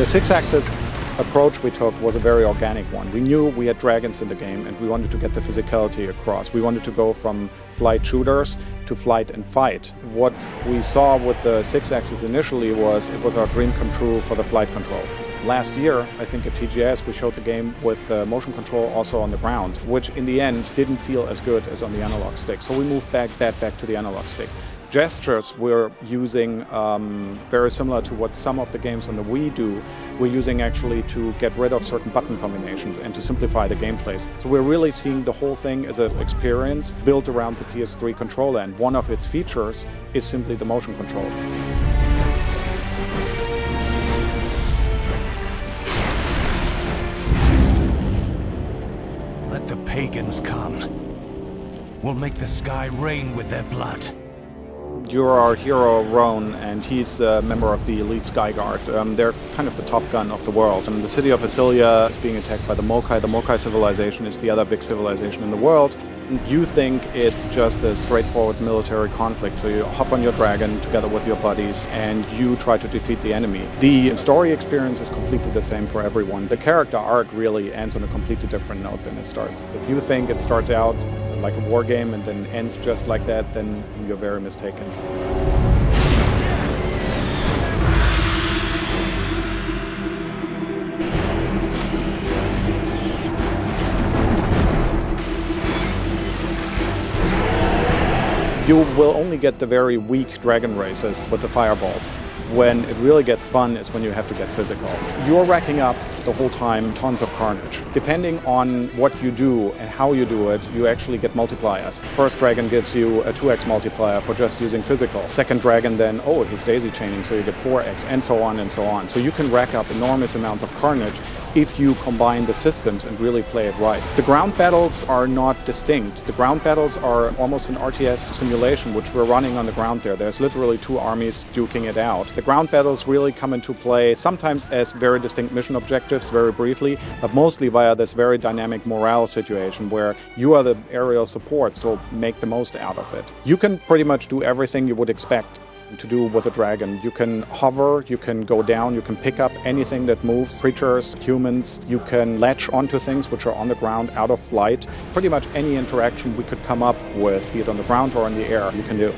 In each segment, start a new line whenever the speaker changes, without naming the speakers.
6-axis approach we took was a very organic one. We knew we had dragons in the game and we wanted to get the physicality across. We wanted to go from flight shooters to flight and fight. What we saw with the 6-axis initially was it was our dream come true for the flight control. Last year, I think at TGS, we showed the game with motion control also on the ground, which in the end didn't feel as good as on the analog stick. So we moved back to the analog stick. Gestures we're using very similar to what some of the games on the Wii do. We're using actually to get rid of certain button combinations and to simplify the gameplay. So we're really seeing the whole thing as an experience built around the PS3 controller, and one of its features is simply the motion control.
Let the pagans come. We'll make the sky rain with their blood.
You're our hero, Roan, and he's a member of the elite Sky Guard. They're kind of the top gun of the world. The city of Asilia is being attacked by the Mokai. The Mokai civilization is the other big civilization in the world. And you think it's just a straightforward military conflict, so you hop on your dragon together with your buddies and you try to defeat the enemy. The story experience is completely the same for everyone. The character arc really ends on a completely different note than it starts. So if you think it starts out like a war game and then ends just like that, then you're very mistaken. You will only get the very weak dragon races with the fireballs. When it really gets fun is when you have to get physical. You're racking up the whole time tons of carnage. Depending on what you do and how you do it, you actually get multipliers. First dragon gives you a 2x multiplier for just using physical. Second dragon then, oh, he's daisy chaining, so you get 4x, and so on and so on. So you can rack up enormous amounts of carnage if you combine the systems and really play it right. The ground battles are not distinct. The ground battles are almost an RTS simulation, which we're running on the ground there. There's literally two armies duking it out. The ground battles really come into play sometimes as very distinct mission objectives, very briefly, but mostly via this very dynamic morale situation where you are the aerial support, so make the most out of it. You can pretty much do everything you would expect to do with a dragon. You can hover, you can go down, you can pick up anything that moves, creatures, humans, you can latch onto things which are on the ground out of flight. Pretty much any interaction we could come up with, be it on the ground or in the air, you can do.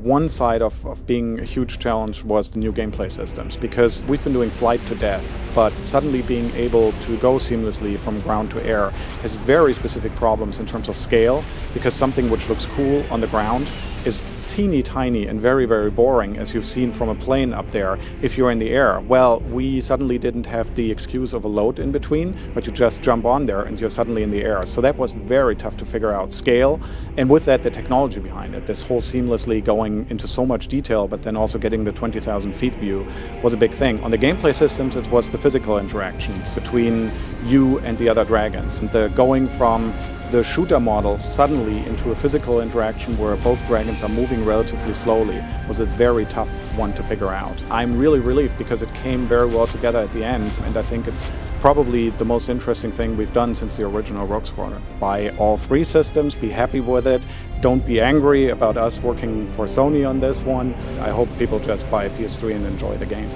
One side of being a huge challenge was the new gameplay systems, because we've been doing flight to death, but suddenly being able to go seamlessly from ground to air has very specific problems in terms of scale, because something which looks cool on the ground is teeny tiny and very, very boring, as you've seen from a plane up there, if you're in the air. Well, we suddenly didn't have the excuse of a load in between, but you just jump on there and you're suddenly in the air. So that was very tough to figure out scale, and with that the technology behind it. This whole seamlessly going into so much detail, but then also getting the 20,000 feet view was a big thing. On the gameplay systems, it was the physical interactions between you and the other dragons, and the going from the shooter model suddenly into a physical interaction where both dragons are moving relatively slowly was a very tough one to figure out. I'm really relieved because it came very well together at the end, and I think it's probably the most interesting thing we've done since the original Rogue Squadron. Buy all three systems, be happy with it, don't be angry about us working for Sony on this one. I hope people just buy a PS3 and enjoy the game.